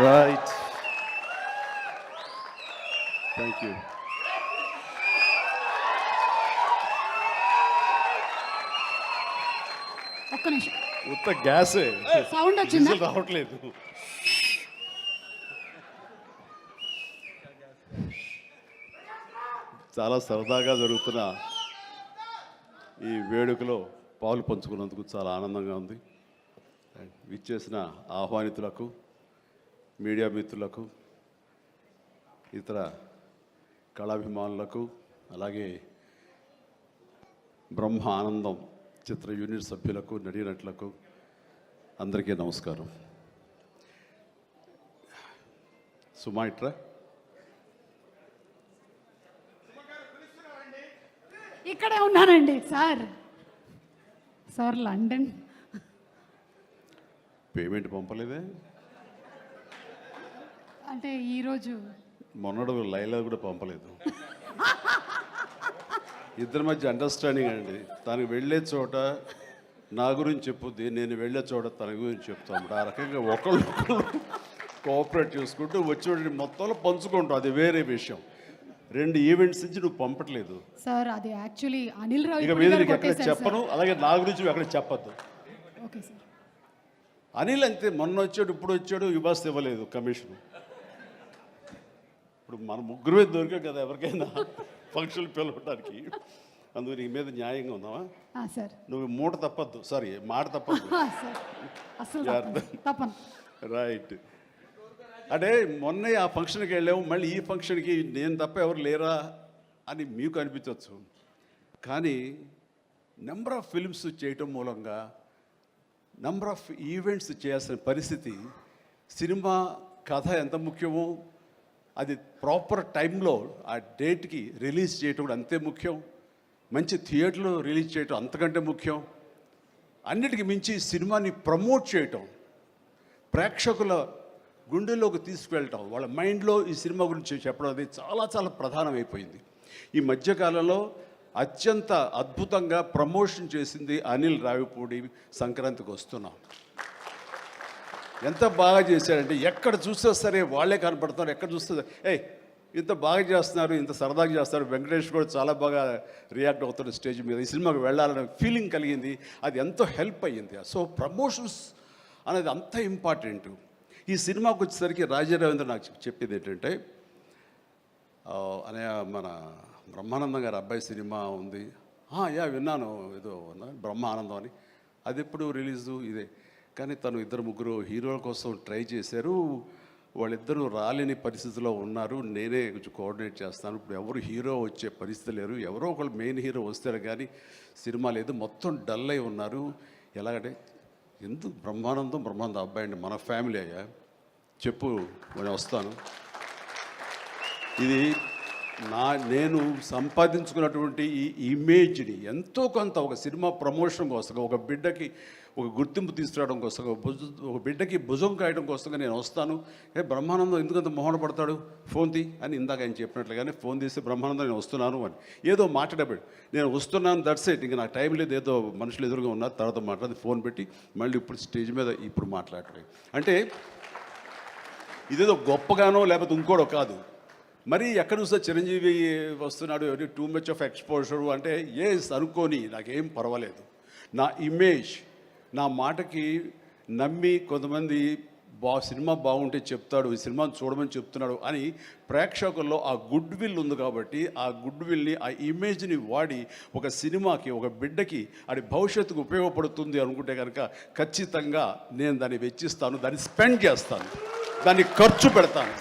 Right. Thank you. ఒక్క నిమిషం ఉత్త గ్యాసే సౌండ్ వచ్చిందా విజిల్ రావట్లేదు. చాలా సరదాగా జరుగుతున్న ఈ వేడుకలో పాలు పంచుకున్నందుకు చాలా ఆనందంగా ఉంది. విచ్చేసిన ఆహ్వానితులకు, మీడియా మిత్రులకు, ఇతర కళాభిమానులకు, అలాగే బ్రహ్మ ఆనందం చిత్ర యూనిట్ సభ్యులకు, నటీనటులకు అందరికీ నమస్కారం. సుమాయిట్రా ఇక్కడే ఉన్నానండి సార్ లండన్ పేమెంట్ పంపలేదే. అంటే ఈరోజు మొన్నడు లైలా కూడా పంపలేదు. ఇద్దరి మధ్య అండర్స్టాండింగ్ అండి. తనకు వెళ్ళే చోట నా గురించి చెప్పుద్ది, నేను వెళ్ళే చోట తన గురించి చెప్తాము. ఆ రకంగా ఒకళ్ళు కోఆపరేట్ చేసుకుంటూ వచ్చి మొత్తంలో పంచుకుంటాం. అది వేరే విషయం. 2 ఈవెంట్స్ నుంచి నువ్వు పంపట్లేదు సార్. అది యాక్చువల్లీ అనిల్ రావు ఇక మీద ఎక్కడ చెప్పను, అలాగే నా గురించి ఎక్కడ చెప్పద్దు. Okay sir. అనిల్ అంతే, మొన్న వచ్చాడు, ఇప్పుడు వచ్చాడు, ఇవ్వాల్సి ఇవ్వలేదు కమిషన్. ఇప్పుడు మన ముగ్గురే దొరికాం కదా ఎవరికైనా ఫంక్షన్లు పిలవడానికి. అందుకు నీ మీద న్యాయంగా ఉన్నావా సార్? నువ్వు మూట తప్పద్దు, సారీ మాట తప్పద్దు. రైట్. అంటే మొన్న ఆ ఫంక్షన్కి వెళ్ళాము, మళ్ళీ ఈ ఫంక్షన్కి నేను తప్ప ఎవరు లేరా అని మీకు అనిపించవచ్చు. కానీ నెంబర్ ఆఫ్ ఫిల్మ్స్ చేయటం మూలంగా నెంబర్ ఆఫ్ ఈవెంట్స్ చేయాల్సిన పరిస్థితి, సినిమా కథ ఎంత ముఖ్యమో అది ప్రాపర్ టైంలో ఆ డేట్కి రిలీజ్ చేయటం కూడా అంతే ముఖ్యం. మంచి థియేటర్లో రిలీజ్ చేయటం అంతకంటే ముఖ్యం. అన్నిటికీ మించి సినిమాని ప్రమోట్ చేయటం, ప్రేక్షకుల గుండెల్లోకి తీసుకువెళ్ళటం, వాళ్ళ మైండ్లో ఈ సినిమా గురించి చెప్పడం అది చాలా చాలా ప్రధానమైపోయింది. ఈ మధ్యకాలంలో అత్యంత అద్భుతంగా ప్రమోషన్ చేసింది అనిల్ రావిపూడి. సంక్రాంతికి వస్తున్నాం, ఎంత బాగా చేశారంటే ఎక్కడ చూస్తే సరే వాళ్ళే కనపడుతున్నారు. ఎక్కడ చూస్తే ఇంత బాగా చేస్తున్నారు, ఇంత సరదాగా చేస్తారు. వెంకటేష్ కూడా చాలా బాగా రియాక్ట్ అవుతున్నారు స్టేజ్ మీద. ఈ సినిమాకి వెళ్ళాలనే ఫీలింగ్ కలిగింది. అది ఎంతో హెల్ప్ అయ్యింది. సో ప్రమోషన్స్ అనేది అంత ఇంపార్టెంట్. ఈ సినిమాకి వచ్చేసరికి రాజా రవీంద్ర నాకు చెప్పేది ఏంటంటే, అనే మన బ్రహ్మానందం గారి అబ్బాయి సినిమా ఉంది. విన్నాను, ఏదో బ్రహ్మ ఆనందం అని. అది ఎప్పుడు రిలీజు ఇదే. కానీ తను 2-3 హీరోల కోసం ట్రై చేశారు. వాళ్ళిద్దరూ రాలేని పరిస్థితిలో ఉన్నారు. నేనే కొంచెం కోఆర్డినేట్ చేస్తాను. ఇప్పుడు ఎవరు హీరో వచ్చే పరిస్థితి లేరు. ఎవరో ఒకళ్ళు మెయిన్ హీరో వస్తారు కానీ సినిమా లేదు. మొత్తం డల్ అయి ఉన్నారు. ఎలాగంటే ఎందుకు బ్రహ్మానందం అబ్బాయి అండి, మన ఫ్యామిలీ అయ్యా, చెప్పు నేను వస్తాను. ఇది నేను సంపాదించుకున్నటువంటి ఈ ఇమేజ్ని ఎంతో కొంత ఒక సినిమా ప్రమోషన్ కోసం, ఒక బిడ్డకి ఒక గుర్తింపు తీసుకురావడం కోసం, ఒక బిడ్డకి భుజం కాయడం కోసంగా నేను వస్తాను. బ్రహ్మానందం ఎందుకంత మొహన పడతాడు, ఫోన్ తీ అని ఇందాక ఆయన చెప్పినట్లుగానే ఫోన్ తీసి బ్రహ్మానందం నేను వస్తున్నాను అని ఏదో మాట్లాడబడి నేను వస్తున్నాను, దట్స్ ఇట్. ఇంకా నాకు టైం లేదు, ఏదో మనుషులు ఎదురుగా ఉన్నారు, తర్వాత మాట్లాడి ఫోన్ పెట్టి మళ్ళీ ఇప్పుడు స్టేజ్ మీద ఇప్పుడు మాట్లాడటం అంటే ఇదేదో గొప్పగానో లేకపోతే ఇంకోడో కాదు. మరి ఎక్కడ చూస్తే చిరంజీవి వస్తున్నాడు, టూ మచ్ ఆఫ్ ఎక్స్పోజర్ అంటే అనుకోని నాకేం పర్వాలేదు. నా ఇమేజ్, నా మాటకి నమ్మి కొంతమంది సినిమా బాగుంటే చెప్తాడు, ఈ సినిమాని చూడమని చెప్తున్నాడు అని ప్రేక్షకుల్లో ఆ గుడ్ విల్ ఉంది. కాబట్టి ఆ గుడ్ విల్ని, ఆ ఇమేజ్ని వాడి ఒక సినిమాకి, ఒక బిడ్డకి అది భవిష్యత్తుకు ఉపయోగపడుతుంది అనుకుంటే కనుక ఖచ్చితంగా నేను దాన్ని వెచ్చిస్తాను, దాన్ని స్పెండ్ చేస్తాను, దాన్ని ఖర్చు పెడతాను.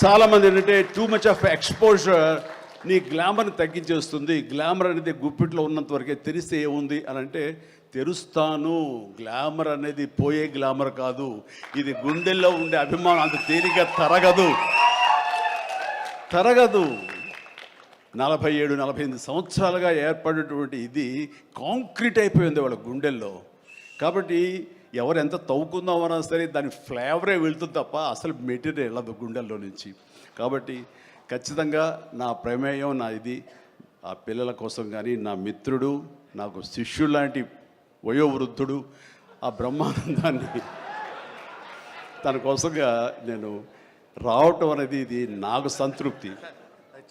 చాలామంది ఏంటంటే టూ మచ్ ఆఫ్ ఎక్స్పోజర్ నీ గ్లామర్ని తగ్గించేస్తుంది. గ్లామర్ అనేది గుప్పిట్లో ఉన్నంత వరకే, తెలిస్తే ఏముంది అని అంటే తెరుస్తాను. గ్లామర్ అనేది పోయే గ్లామర్ కాదు, ఇది గుండెల్లో ఉండే అభిమానం అంత తేలిగ్గా తరగదు. 47-48 సంవత్సరాలుగా ఏర్పడినటువంటి ఇది కాంక్రీట్ అయిపోయింది వాళ్ళ గుండెల్లో. కాబట్టి ఎవరు ఎంత తవ్వుకుందామన్నా సరే దాని ఫ్లేవరే వెళ్తుంది తప్ప అసలు మెటీరియల్ వెళ్ళదు గుండెల్లో నుంచి. కాబట్టి ఖచ్చితంగా నా ప్రమేయం, నా ఇది ఆ పిల్లల కోసం కానీ, నా మిత్రుడు, నాకు శిష్యుడు లాంటి వయోవృద్ధుడు ఆ బ్రహ్మానందాన్ని తన కోసంగా నేను రావటం అనేది ఇది నాకు సంతృప్తి.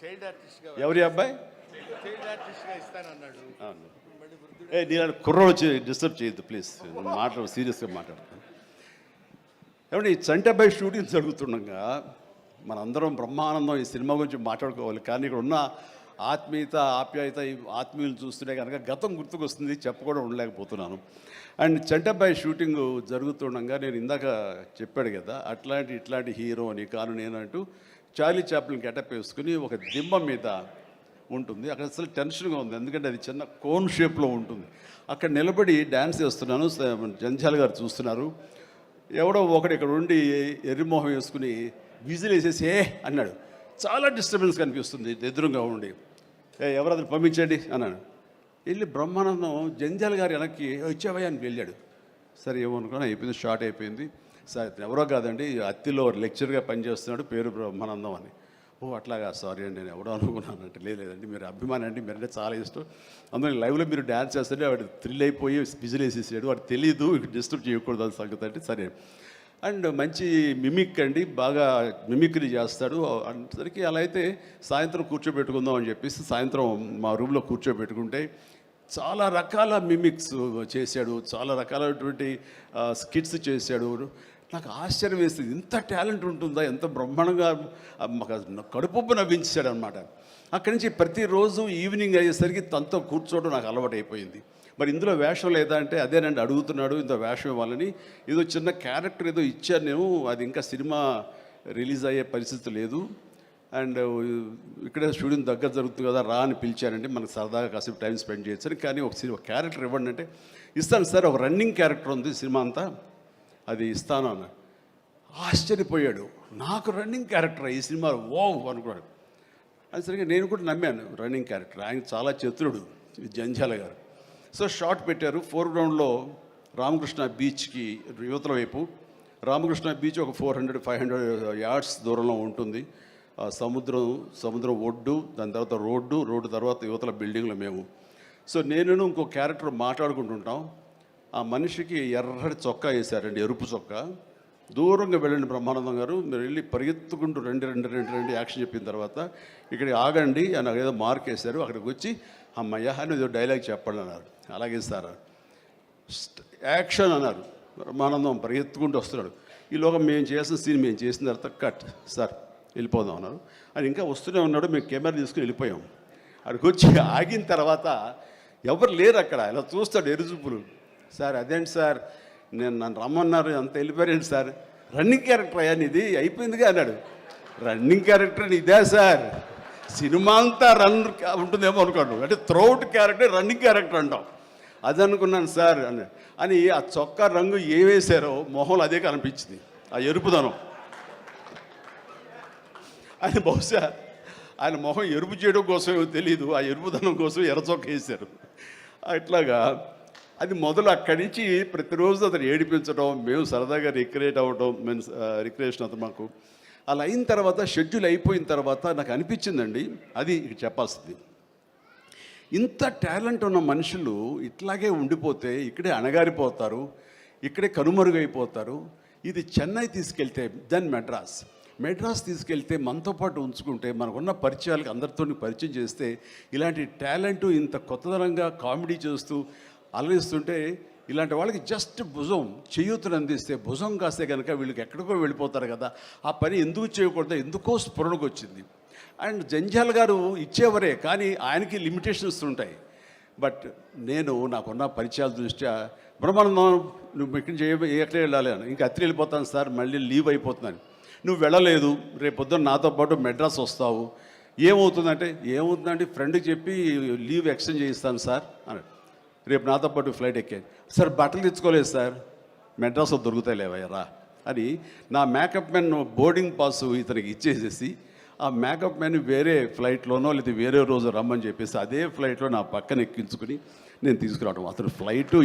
చైల్డ్ ఆర్టిస్ట్గా ఎవరి అబ్బాయి? చైల్డ్ ఆర్టిస్ట్గా ఇస్తానన్నాడు. అవును. నేను కుర్రోడు వచ్చి డిస్టర్బ్ చేయొద్దు ప్లీజ్, సీరియస్గా మాట్లాడతాను. ఏమంటే ఈ చంటబ్బాయి షూటింగ్ జరుగుతుండగా మనందరం బ్రహ్మానందం ఈ సినిమా గురించి మాట్లాడుకోవాలి, కానీ ఇక్కడ ఉన్న ఆత్మీయత ఆప్యాయత ఈ ఆత్మీయులు చూస్తుంటే కనుక గతం గుర్తుకొస్తుంది, చెప్పకుండా ఉండలేకపోతున్నాను. అండ్ చంటబ్బాయి షూటింగ్ జరుగుతుండగా నేను ఇందాక చెప్పాడు కదా ఇట్లాంటి హీరో అని కాను నేనంటూ చార్లీ చాప్లిన్ గెటప్ వేసుకుని ఒక దిమ్మ మీద ఉంటుంది. అక్కడ అసలు టెన్షన్గా ఉంది, ఎందుకంటే అది చిన్న కోన్ షేప్లో ఉంటుంది. అక్కడ నిలబడి డ్యాన్స్ చేస్తున్నాను, జంజాల్ గారు చూస్తున్నారు. ఎవడో ఒకడు ఇక్కడ ఉండి ఎర్రిమోహం వేసుకుని విజిల్ వేసేసి అన్నాడు. చాలా డిస్టర్బెన్స్ కనిపిస్తుంది ఎదురుగా ఉండి. ఎవరది పంపించండి అన్నాడు. వెళ్ళి బ్రహ్మానందం జంజాల్ గారు వెనక్కి వచ్చావయ్యా అని వెళ్ళాడు. సరే ఏమనుకున్నా అయిపోయింది, షార్ట్ అయిపోయింది. సరే ఎవరో కాదండి అత్తిలో లెక్చర్గా పనిచేస్తున్నాడు, పేరు బ్రహ్మానందం అని. ఓ అట్లాగా, సారీ అండి నేను ఎవడో అనుకున్నానంటే లేదండి మీరు అభిమాని అండి, మీరంటే చాలా ఇష్టం, అందులో లైవ్లో మీరు డ్యాన్స్ చేస్తుంటే వాడు థ్రిల్ అయిపోయి విజిల్ వేసేసాడు, వాడు తెలీదు డిస్టర్బ్ చేయకూడదు అని సంగతి అంటే సరే. అండ్ మంచి మిమిక్ అండి, బాగా మిమిక్రీ చేస్తాడు. అనేసరికి అలా అయితే సాయంత్రం కూర్చోబెట్టుకుందాం అని చెప్పేసి సాయంత్రం మా రూమ్లో కూర్చోబెట్టుకుంటే చాలా రకాల మిమిక్స్ చేశాడు, చాలా రకాలైనటువంటి స్కిట్స్ చేశాడు. నాకు ఆశ్చర్యం వేస్తుంది, ఇంత టాలెంట్ ఉంటుందా, ఎంత బ్రహ్మాండంగా కడుపు నవ్వించాడు అనమాట. అక్కడి నుంచి ప్రతిరోజు ఈవినింగ్ అయ్యేసరికి తనతో కూర్చోవడం నాకు అలవాటు అయిపోయింది. మరి ఇందులో వేషం లేదా అంటే అదేనండి అడుగుతున్నాడు, ఇంత వేషం ఇవ్వాలని. ఏదో చిన్న క్యారెక్టర్ ఏదో ఇచ్చాను నేను, అది ఇంకా సినిమా రిలీజ్ అయ్యే పరిస్థితి లేదు. అండ్ ఇక్కడే షూటింగ్ దగ్గర జరుగుతుంది కదా రా అని పిలిచారంటే మనకు సరదాగా కాసేపు టైం స్పెండ్ చేయొచ్చు. కానీ ఒక క్యారెక్టర్ ఇవ్వండి అంటే ఇస్తాను సార్, ఒక రన్నింగ్ క్యారెక్టర్ ఉంది సినిమా అంతా, అది ఇస్తాను అన్న. ఆశ్చర్యపోయాడు, నాకు రన్నింగ్ క్యారెక్టర్ ఈ సినిమాలో ఓ అనుకున్నాడు. అది సరిగ్గా నేను కూడా నమ్మాను, రన్నింగ్ క్యారెక్టర్. ఆయన చాలా చతురుడు జంజాల గారు. సో షార్ట్ పెట్టారు. ఫోర్గ్రౌండ్లో రామకృష్ణ బీచ్కి యువతల వైపు, రామకృష్ణ బీచ్ ఒక 400-500 యార్డ్స్ దూరంలో ఉంటుంది. సముద్రం ఒడ్డు, దాని తర్వాత రోడ్డు తర్వాత యువతల బిల్డింగ్లో మేము. సో నేను ఇంకో క్యారెక్టర్ మాట్లాడుకుంటుంటాం. ఆ మనిషికి ఎర్రటి చొక్కా వేశారండి, ఎరుపు చొక్కా. దూరంగా వెళ్ళండి బ్రహ్మానందం గారు, మీరు వెళ్ళి పరిగెత్తుకుంటూ రెండు యాక్షన్ చెప్పిన తర్వాత ఇక్కడికి ఆగండి అని ఏదో మార్క్ వేశారు. అక్కడికి వచ్చి అమ్మయ్య అని ఏదో డైలాగ్ చెప్పండి అన్నారు. అలాగే సార్ యాక్షన్ అన్నారు. బ్రహ్మానందం పరిగెత్తుకుంటూ వస్తున్నాడు. ఈలోగా మేము చేసిన సీన్ మేము చేసిన తర్వాత కట్ సార్ వెళ్ళిపోదాం అన్నారు. అని ఇంకా వస్తూనే ఉన్నాడు. మేము కెమెరా తీసుకుని వెళ్ళిపోయాం. అక్కడికి వచ్చి ఆగిన తర్వాత ఎవరు లేరు అక్కడ. ఇలా చూస్తాడు ఎరుజుపులు. సార్ అదేంటి సార్, నన్ను రమ్మన్నారు అంత వెళ్ళిపోయారండి సార్, రన్నింగ్ క్యారెక్టర్ అయ్యా ఇది అయిపోయిందిగా అన్నాడు. రన్నింగ్ క్యారెక్టర్ ఇదే సార్, సినిమా అంతా రన్ ఉంటుందేమో అనుకోండి, అంటే త్రౌట్ క్యారెక్టర్ రన్నింగ్ క్యారెక్టర్ అంటాం. అది అనుకున్నాను సార్ అని ఆ చొక్కా రంగు ఏ వేశారో మొహంలో అదే కనిపించింది, ఆ ఎరుపుదనం. ఆయన బహుశా ఆయన మొహం ఎరుపు చేయడం కోసం తెలియదు, ఆ ఎరుపుదనం కోసం ఎర్ర చొక్క వేశారు. అట్లాగా అది మొదలు అక్కడి నుంచి ప్రతిరోజు అతను ఏడిపించడం, మేము సరదాగా రిక్రియేట్ అవ్వడం, రిక్రియేషన్ అతను మాకు. అలా అయిన తర్వాత షెడ్యూల్ అయిపోయిన తర్వాత నాకు అనిపించిందండి, అది ఇక్కడ చెప్పాల్సింది, ఇంత టాలెంట్ ఉన్న మనుషులు ఇట్లాగే ఉండిపోతే ఇక్కడే అణగారిపోతారు, ఇక్కడే కనుమరుగైపోతారు. ఇది చెన్నై తీసుకెళ్తే దెన్ మెడ్రాస్ తీసుకెళ్తే మనతో పాటు ఉంచుకుంటే మనకున్న పరిచయాలకు అందరితో పరిచయం చేస్తే ఇలాంటి టాలెంట్ ఇంత కొత్తదనంగా కామెడీ చేస్తూ అలరిస్తుంటే ఇలాంటి వాళ్ళకి జస్ట్ భుజం చేయూతను అందిస్తే, భుజం కాస్తే కనుక వీళ్ళకి ఎక్కడికో వెళ్ళిపోతారు కదా. ఆ పని ఎందుకు చేయకూడదు, ఎందుకో స్ఫురణకు వచ్చింది. అండ్ జంజాల్ గారు ఇచ్చేవరే, కానీ ఆయనకి లిమిటేషన్స్ ఉంటాయి. బట్ నాకున్న పరిచయాల దృష్ట్యా బ్రహ్మానందం నువ్వు ఇక్కడి నుంచి ఎక్కడ వెళ్ళాలి అని, ఇంకా అత్రి వెళ్ళిపోతాను సార్, మళ్ళీ లీవ్ అయిపోతున్నాను. నువ్వు వెళ్ళలేదు, రేపు పొద్దున్న నాతో పాటు మెడ్రాస్ వస్తావు, ఏమవుతుందంటే ఫ్రెండ్కి చెప్పి లీవ్ ఎక్స్టెండ్ చేయిస్తాను సార్ అని. రేపు నాతో పాటు ఫ్లైట్ ఎక్కాను సార్, బట్టలు తెచ్చుకోలేదు సార్, మెడ్రాస్లో దొరుకుతాయి లేవయ్యరా అని నా మేకప్ మ్యాన్ బోర్డింగ్ పాస్ ఇతనికి ఇచ్చేసేసి ఆ మేకప్ మ్యాన్ వేరే ఫ్లైట్లోనో లేదా వేరే రోజు రమ్మని చెప్పేసి అదే ఫ్లైట్లో నా పక్కన ఎక్కించుకుని నేను తీసుకురావడం. అతను ఫ్లైటు